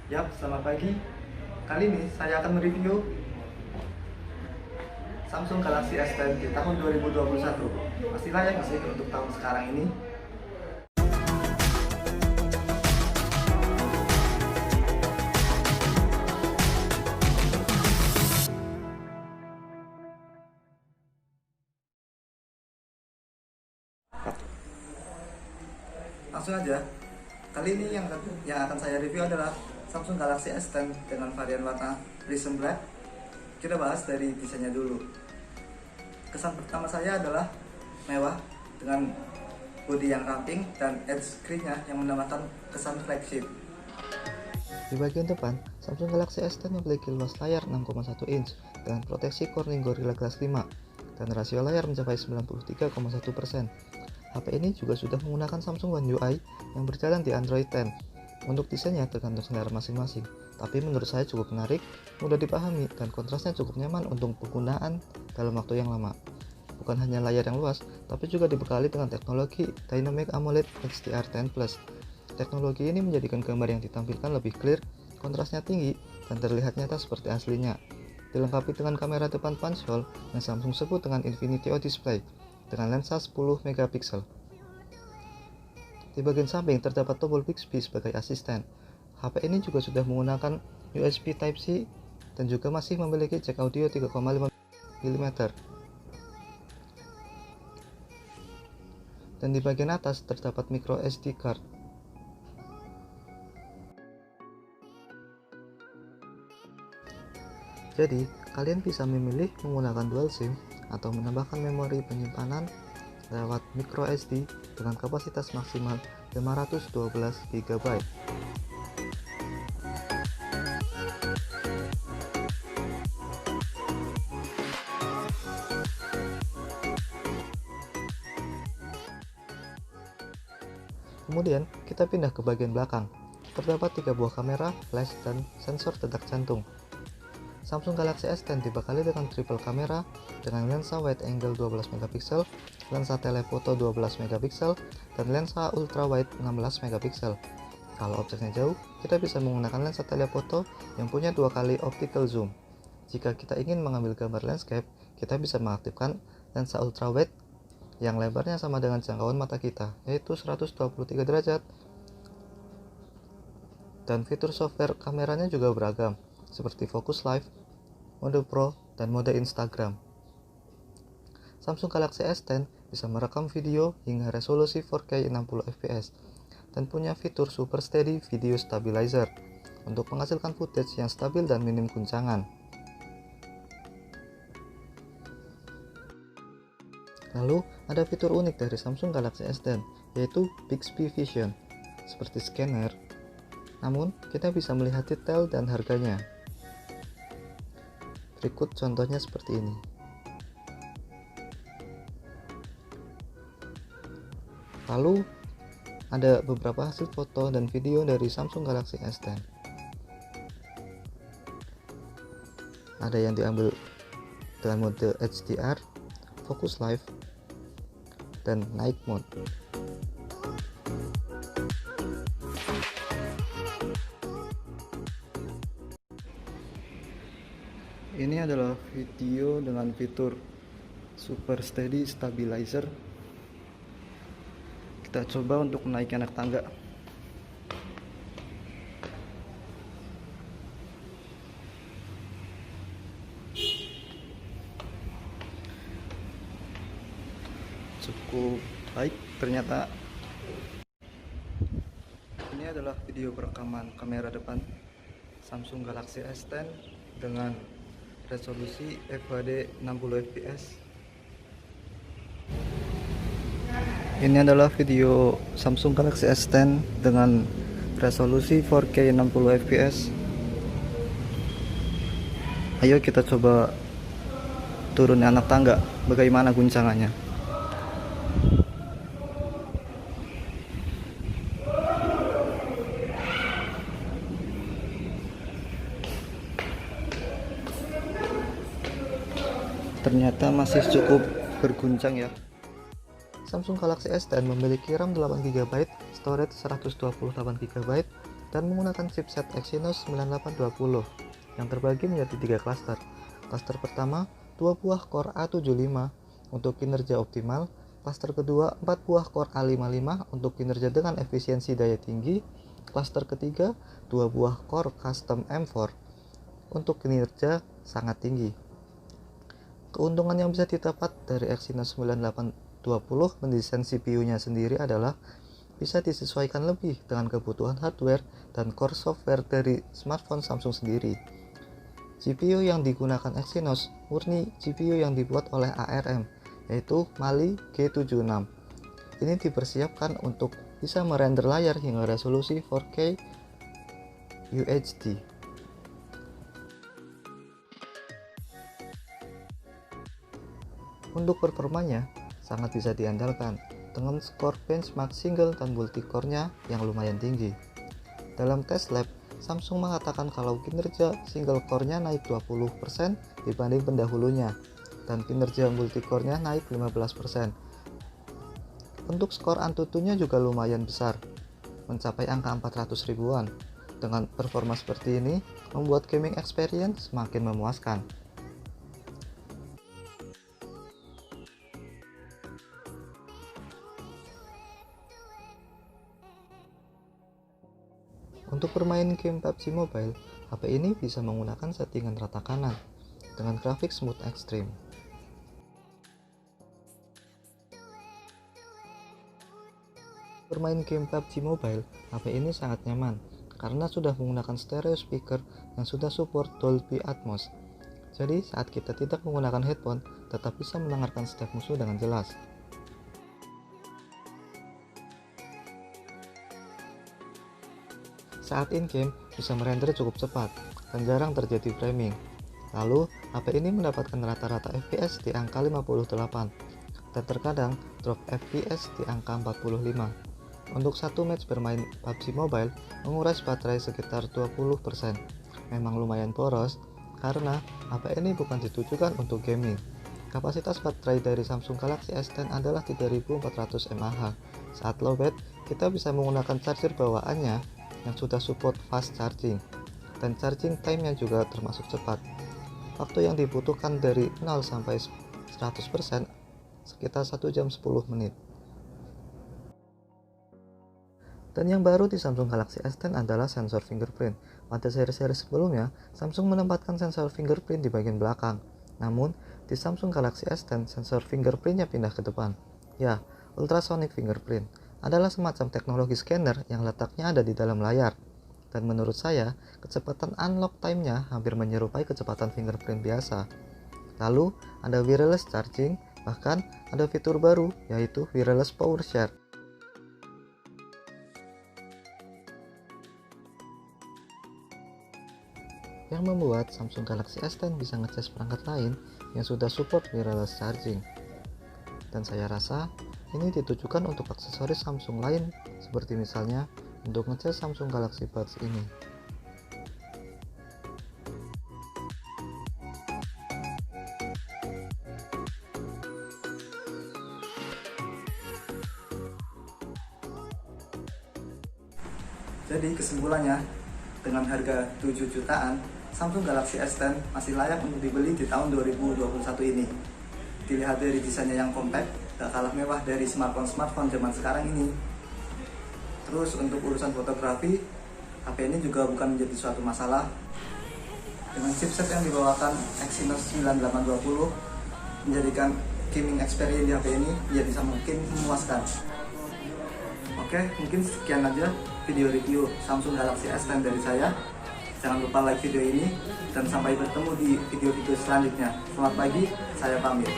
Yap, selamat pagi. Kali ini saya akan mereview Samsung Galaxy S10 di tahun 2021. Masih layak nggak sih untuk tahun sekarang ini? Langsung aja. Kali ini yang akan saya review adalah Samsung Galaxy S10 dengan varian warna Prism Black. Kita bahas dari desainnya dulu. Kesan pertama saya adalah mewah dengan bodi yang ramping dan edge screen-nya yang menambahkan kesan flagship. Di bagian depan, Samsung Galaxy S10 memiliki luas layar 6,1 inch dengan proteksi Corning Gorilla Glass 5 dan rasio layar mencapai 93,1%. HP ini juga sudah menggunakan Samsung One UI yang berjalan di Android 10. Untuk desainnya tergantung selera masing-masing, tapi menurut saya cukup menarik, mudah dipahami, dan kontrasnya cukup nyaman untuk penggunaan dalam waktu yang lama. Bukan hanya layar yang luas, tapi juga dibekali dengan teknologi Dynamic AMOLED HDR10+. Teknologi ini menjadikan gambar yang ditampilkan lebih clear, kontrasnya tinggi, dan terlihat nyata seperti aslinya. Dilengkapi dengan kamera depan punch hole yang Samsung sebut dengan Infinity O Display, dengan lensa 10 megapiksel. Di bagian samping terdapat tombol Bixby sebagai asisten. HP ini juga sudah menggunakan USB Type-C dan juga masih memiliki jack audio 3,5 mm. Dan di bagian atas terdapat micro SD card. Jadi, kalian bisa memilih menggunakan dual SIM atau menambahkan memori penyimpanan lewat micro SD dengan kapasitas maksimal 512 GB. Kemudian, kita pindah ke bagian belakang. Terdapat 3 buah kamera, flash, dan sensor detak jantung. Samsung Galaxy S10 dibekali dengan triple kamera dengan lensa wide angle 12 megapiksel, lensa telephoto 12 megapiksel, dan lensa ultra wide 16 megapiksel. Kalau objeknya jauh, kita bisa menggunakan lensa telephoto yang punya 2 kali optical zoom. Jika kita ingin mengambil gambar landscape, kita bisa mengaktifkan lensa ultra wide yang lebarnya sama dengan jangkauan mata kita, yaitu 123 derajat. Dan fitur software kameranya juga beragam, seperti Focus Live, mode Pro, dan mode Instagram. Samsung Galaxy S10 bisa merekam video hingga resolusi 4K 60fps dan punya fitur Super Steady Video Stabilizer untuk menghasilkan footage yang stabil dan minim guncangan. Lalu, ada fitur unik dari Samsung Galaxy S10, yaitu Bixby Vision, seperti scanner. Namun, kita bisa melihat detail dan harganya. Berikut contohnya seperti ini. Lalu, ada beberapa hasil foto dan video dari Samsung Galaxy S10. Ada yang diambil dengan mode HDR, Focus Live, dan Night Mode. Ini adalah video dengan fitur Super Steady Stabilizer. Kita coba untuk menaiki anak tangga. Cukup baik ternyata. Ini adalah video perekaman kamera depan Samsung Galaxy S10 dengan resolusi FHD 60fps. Ini adalah video Samsung Galaxy S10 dengan resolusi 4K 60fps. Ayo kita coba turun anak tangga, bagaimana guncangannya. Ternyata masih cukup berguncang ya. Samsung Galaxy S10 memiliki RAM 8GB, storage 128GB, dan menggunakan chipset Exynos 9820 yang terbagi menjadi 3 klaster. Klaster pertama 2 buah Core A75 untuk kinerja optimal, klaster kedua 4 buah Core A55 untuk kinerja dengan efisiensi daya tinggi, klaster ketiga 2 buah Core Custom M4 untuk kinerja sangat tinggi. Keuntungan yang bisa didapat dari Exynos 9820 mendesain CPU-nya sendiri adalah bisa disesuaikan lebih dengan kebutuhan hardware dan core software dari smartphone Samsung sendiri. GPU yang digunakan Exynos murni GPU yang dibuat oleh ARM, yaitu Mali G76. Ini dipersiapkan untuk bisa merender layar hingga resolusi 4K UHD. Untuk performanya, sangat bisa diandalkan dengan skor benchmark single dan multi-core-nya yang lumayan tinggi. Dalam tes lab, Samsung mengatakan kalau kinerja single core-nya naik 20% dibanding pendahulunya, dan kinerja multi-core-nya naik 15%. Untuk skor AnTuTu-nya juga lumayan besar, mencapai angka 400 ribuan. Dengan performa seperti ini, membuat gaming experience semakin memuaskan. Untuk bermain game PUBG Mobile, HP ini bisa menggunakan settingan rata kanan dengan grafik smooth extreme. Bermain game PUBG Mobile, HP ini sangat nyaman karena sudah menggunakan stereo speaker yang sudah support Dolby Atmos. Jadi saat kita tidak menggunakan headphone, tetap bisa mendengarkan step musuh dengan jelas. Saat in-game bisa merender cukup cepat dan jarang terjadi framing. Lalu, HP ini mendapatkan rata-rata FPS di angka 58 dan terkadang drop FPS di angka 45. Untuk satu match bermain PUBG Mobile menguras baterai sekitar 20%. Memang lumayan boros karena HP ini bukan ditujukan untuk gaming. Kapasitas baterai dari Samsung Galaxy S10 adalah 3400 mAh. Saat lowbat, kita bisa menggunakan charger bawaannya yang sudah support fast charging, dan charging time-nya juga termasuk cepat. Waktu yang dibutuhkan dari 0 sampai 100% sekitar 1 jam 10 menit. Dan yang baru di Samsung Galaxy S10 adalah sensor fingerprint. Pada seri-seri sebelumnya, Samsung menempatkan sensor fingerprint di bagian belakang. Namun, di Samsung Galaxy S10 sensor fingerprintnya pindah ke depan. Ya, ultrasonic fingerprint adalah semacam teknologi scanner yang letaknya ada di dalam layar. Dan menurut saya, kecepatan unlock time-nya hampir menyerupai kecepatan fingerprint biasa. Lalu, ada wireless charging, bahkan ada fitur baru yaitu wireless power share. Yang membuat Samsung Galaxy S10 bisa ngecas perangkat lain yang sudah support wireless charging. Dan saya rasa ini ditujukan untuk aksesoris Samsung lain seperti misalnya untuk ngecas Samsung Galaxy Buds ini. Jadi kesimpulannya, dengan harga 7 jutaan, Samsung Galaxy S10 masih layak untuk dibeli di tahun 2021 ini. Dilihat dari desainnya yang compact, gak kalah mewah dari smartphone zaman sekarang ini. Terus untuk urusan fotografi, HP ini juga bukan menjadi suatu masalah. Dengan chipset yang dibawakan Exynos 9820 menjadikan gaming experience di HP ini menjadi semakin memuaskan. Oke, mungkin sekian aja video review Samsung Galaxy S10 dari saya. Jangan lupa like video ini dan sampai bertemu di video-video selanjutnya. Selamat pagi, saya pamit.